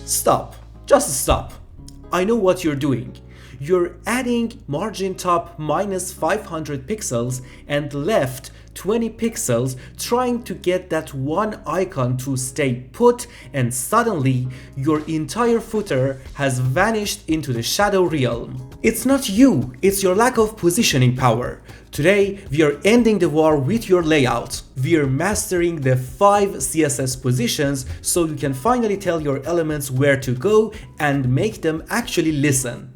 Stop. Just stop. I know what you're doing. You're adding margin top minus 500 pixels and left 20 pixels trying to get that one icon to stay put, and suddenly your entire footer has vanished into the shadow realm. It's not you, it's your lack of positioning power. Today, we are ending the war with your layout. We are mastering the 5 CSS positions so you can finally tell your elements where to go and make them actually listen.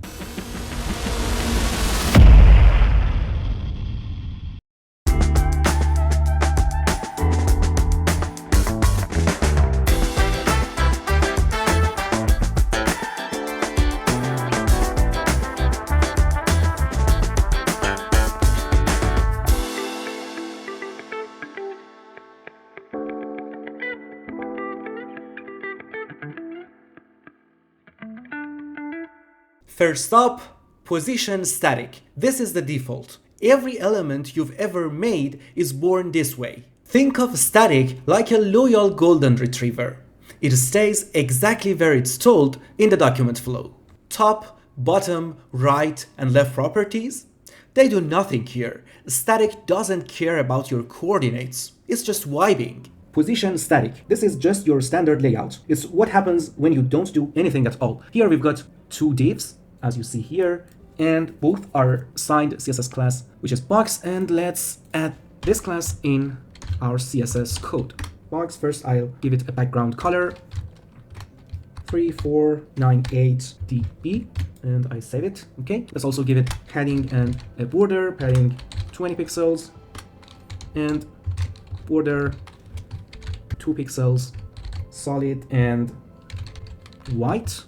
First up, position static. This is the default. Every element you've ever made is born this way. Think of static like a loyal golden retriever. It stays exactly where it's told in the document flow. Top, bottom, right, and left properties? They do nothing here. Static doesn't care about your coordinates. It's just vibing. Position static. This is just your standard layout. It's what happens when you don't do anything at all. Here we've got two divs, as you see here, and both are signed CSS class, which is box, and let's add this class in our CSS code. Box, first I'll give it a background color, 3498 dp, and I save it. Okay, let's also give it padding and a border, padding 20 pixels, and border 2 pixels, solid and white.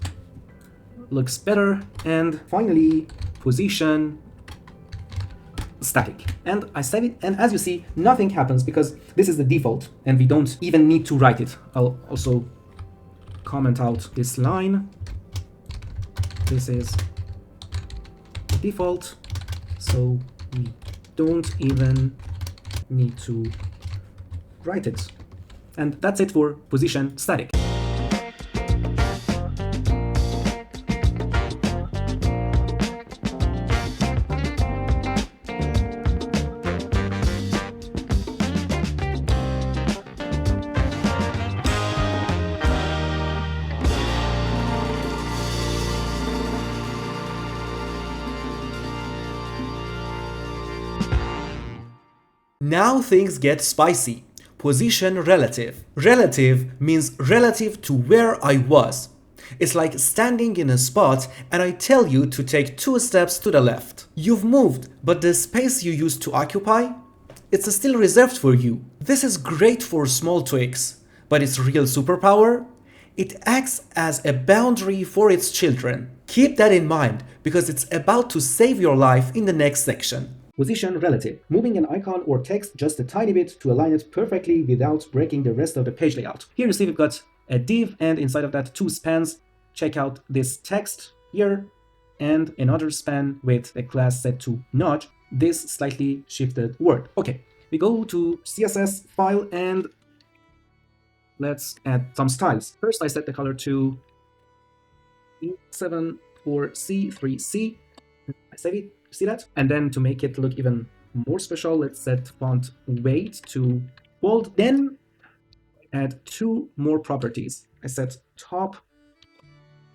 Looks better. And finally, position static. And I save it, and as you see, nothing happens because this is the default and we don't even need to write it. I'll also comment out this line. This is the default, so we don't even need to write it. And that's it for position static. Now things get spicy. Position relative. Relative means relative to where I was. It's like standing in a spot and I tell you to take 2 steps to the left. You've moved, but the space you used to occupy? It's still reserved for you. This is great for small tweaks, but its real superpower? It acts as a boundary for its children. Keep that in mind because it's about to save your life in the next section. Position relative. Moving an icon or text just a tiny bit to align it perfectly without breaking the rest of the page layout. Here you see we've got a div, and inside of that 2 spans. Check out this text here and another span with a class set to nudge this slightly shifted word. Okay, we go to CSS file and let's add some styles. First I set the color to E7 or C3C. I save it. See that? And then to make it look even more special, let's set font weight to bold. Then add 2 more properties. I set top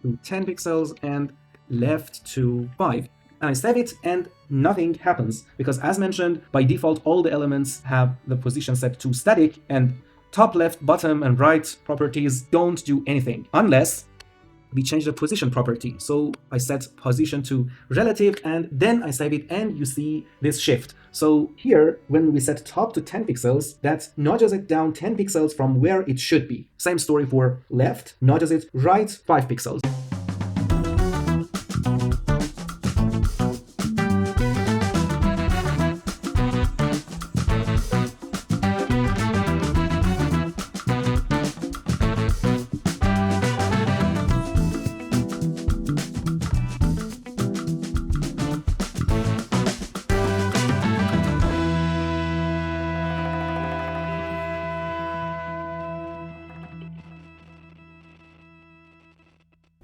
to 10 pixels and left to 5. And I save it and nothing happens because, as mentioned, by default all the elements have the position set to static, and top, left, bottom, and right properties don't do anything unless we change the position property. So I set position to relative and then I save it, and you see this shift. So here, when we set top to 10 pixels, that nudges it down 10 pixels from where it should be. Same story for left, nudges it right 5 pixels.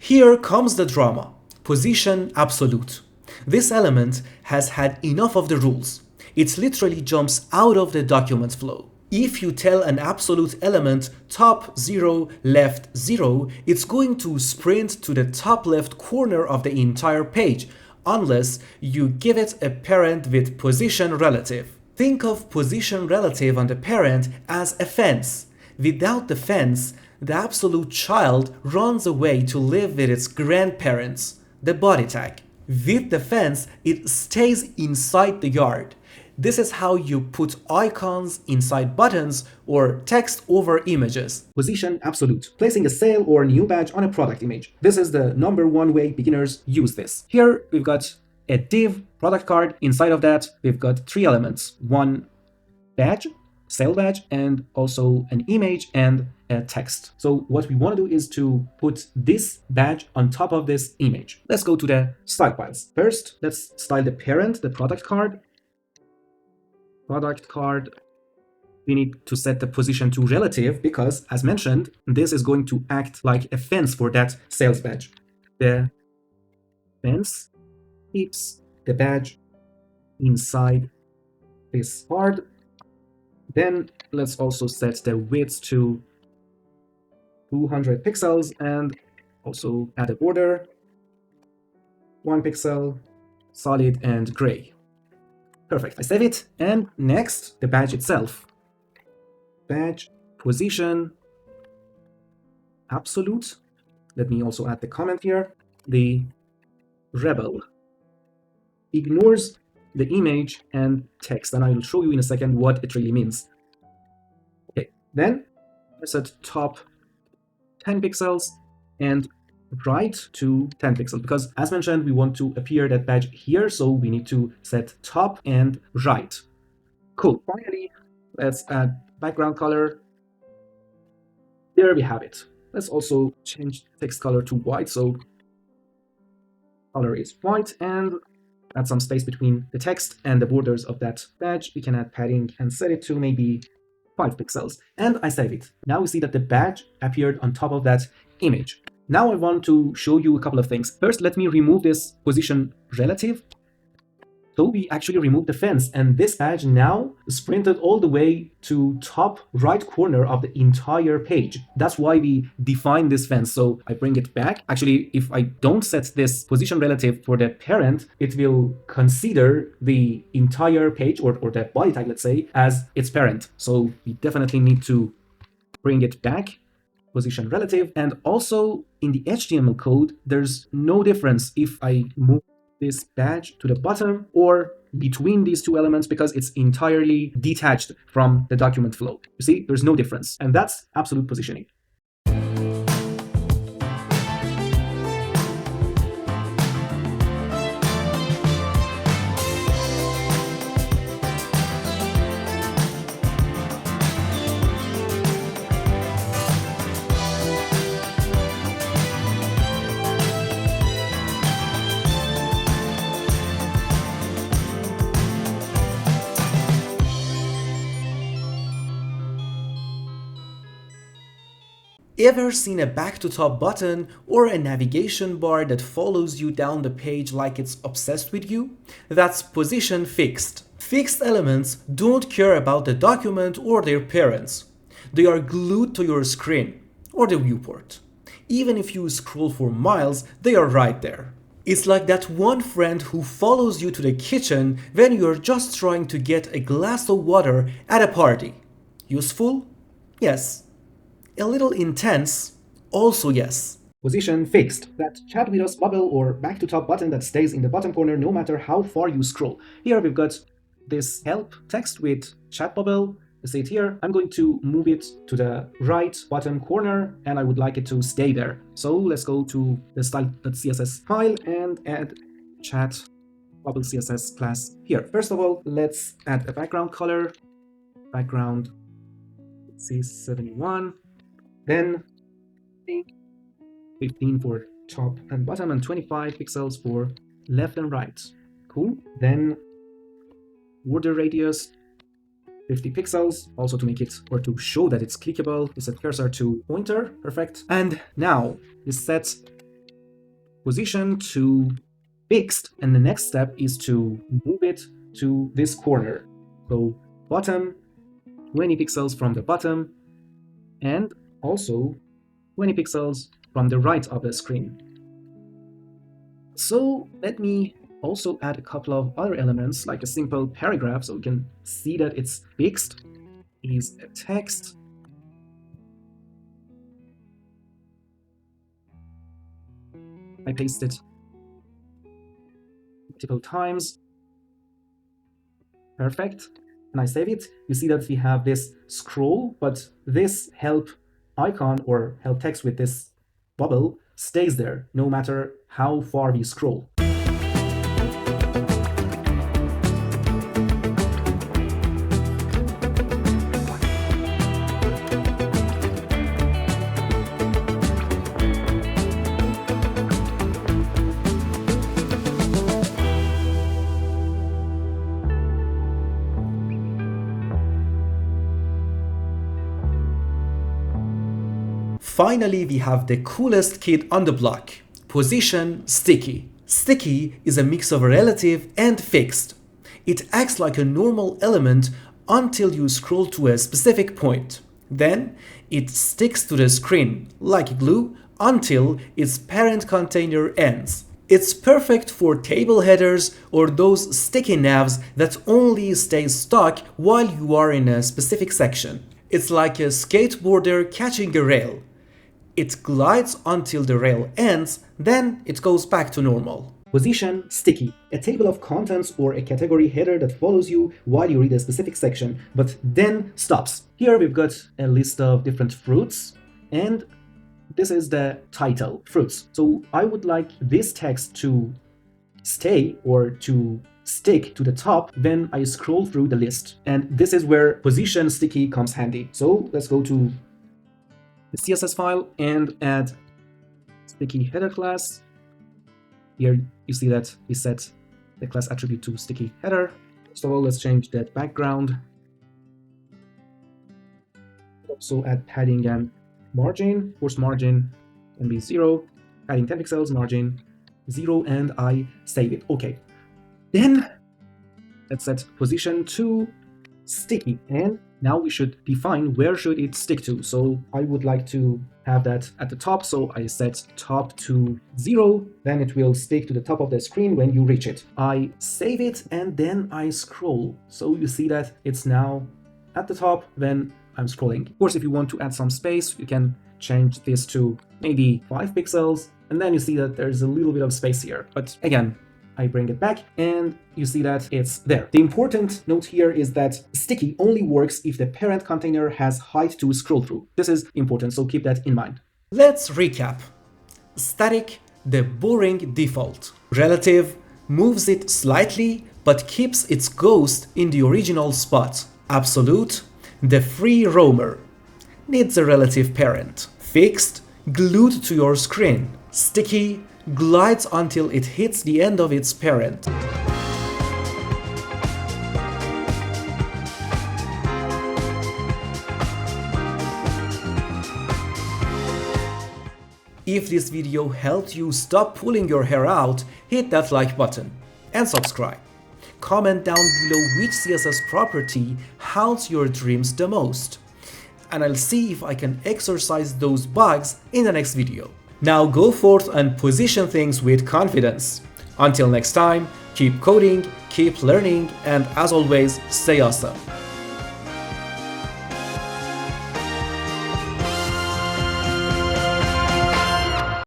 Here comes the drama. Position absolute. This element has had enough of the rules. It literally jumps out of the document flow. If you tell an absolute element top 0, left 0, it's going to sprint to the top left corner of the entire page, unless you give it a parent with position relative. Think of position relative on the parent as a fence. Without the fence, the absolute child runs away to live with its grandparents, the body tag. With the fence, it stays inside the yard. This is how you put icons inside buttons or text over images. Position absolute. Placing a sale or new badge on a product image. This is the number one way beginners use this. Here we've got a div product card. Inside of that, we've got three elements. One badge, sale badge, and also an image and a text. So what we want to do is to put this badge on top of this image. Let's go to the style files. First, let's style the parent, the product card. Product card, we need to set the position to relative because, as mentioned, this is going to act like a fence for that sales badge. The fence keeps the badge inside this card. Then let's also set the width to 200 pixels and also add a border, 1 pixel, solid and gray. Perfect. I save it. And next, the badge itself. Badge, position, absolute. Let me also add the comment here. The rebel ignores the image and text, and I will show you in a second what it really means. Okay, then I set top 10 pixels and right to 10 pixels because, as mentioned, we want to appear that badge here, so we need to set top and right. Cool. Finally, let's add background color. There we have it. Let's also change text color to white, so color is white, and add some space between the text and the borders of that badge. We can add padding and set it to maybe 5 pixels. And I save it. Now we see that the badge appeared on top of that image. Now I want to show you a couple of things. First, let me remove this position relative. So we actually removed the fence, and this badge now sprinted all the way to top right corner of the entire page. That's why we define this fence. So I bring it back. Actually, if I don't set this position relative for the parent, it will consider the entire page or the body tag, let's say, as its parent. So we definitely need to bring it back, position relative. And also in the HTML code, there's no difference if I move this badge to the bottom or between these two elements because it's entirely detached from the document flow. You see, there's no difference, and that's absolute positioning. Ever seen a back to top button or a navigation bar that follows you down the page like it's obsessed with you? That's position fixed. Fixed elements don't care about the document or their parents. They are glued to your screen or the viewport. Even if you scroll for miles, they are right there. It's like that one friend who follows you to the kitchen when you're just trying to get a glass of water at a party. Useful? Yes. A little intense? Also yes. Position fixed. That chat with us bubble or back to top button that stays in the bottom corner no matter how far you scroll. Here we've got this help text with chat bubble. You see it here. I'm going to move it to the right bottom corner and I would like it to stay there. So let's go to the style.css file and add chat bubble CSS class here. First of all, let's add a background color. Background C71. Then 15 for top and bottom and 25 pixels for left and right. Cool. Then border radius 50 pixels, also to make it or to show that it's clickable. You set cursor to pointer. Perfect. And now you set position to fixed, and the next step is to move it to this corner. So bottom, 20 pixels from the bottom, and also 20 pixels from the right of the screen. So let me also add a couple of other elements, like a simple paragraph, so we can see that it's fixed, is a text. I paste it multiple times. Perfect. And I save it. You see that we have this scroll, but this help icon or help text with this bubble stays there no matter how far we scroll. Finally, we have the coolest kid on the block. Position sticky. Sticky is a mix of relative and fixed. It acts like a normal element until you scroll to a specific point. Then it sticks to the screen like glue until its parent container ends. It's perfect for table headers or those sticky navs that only stay stuck while you are in a specific section. It's like a skateboarder catching a rail. It glides until the rail ends, then it goes back to normal. Position sticky, a table of contents or a category header that follows you while you read a specific section, but then stops. Here we've got a list of different fruits, and this is the title, fruits. So I would like this text to stay or to stick to the top when I scroll through the list. And this is where position sticky comes handy. So let's go to the CSS file and add sticky header class. Here you see that we set the class attribute to sticky header. First of all, let's change that background. Also add padding and margin. Force margin can be 0, padding 10 pixels, margin 0, and I save it. Okay. Then let's set position to sticky, and now we should define where should it stick to. So I would like to have that at the top, so I set top to 0, then it will stick to the top of the screen when you reach it. I save it and then I scroll, so you see that it's now at the top when I'm scrolling. Of course, if you want to add some space, you can change this to maybe 5 pixels, and then you see that there's a little bit of space here. But again, I bring it back and you see that it's there. The important note here is that sticky only works if the parent container has height to scroll through. This is important, so keep that in mind. Let's recap. Static, the boring default. Relative moves it slightly but keeps its ghost in the original spot. Absolute, the free roamer, needs a relative parent. Fixed, glued to your screen. Sticky, glides until it hits the end of its parent. If this video helped you stop pulling your hair out, hit that like button and subscribe. Comment down below which CSS property haunts your dreams the most, and I'll see if I can exorcise those bugs in the next video. Now go forth and position things with confidence. Until next time, keep coding, keep learning, and as always, stay awesome.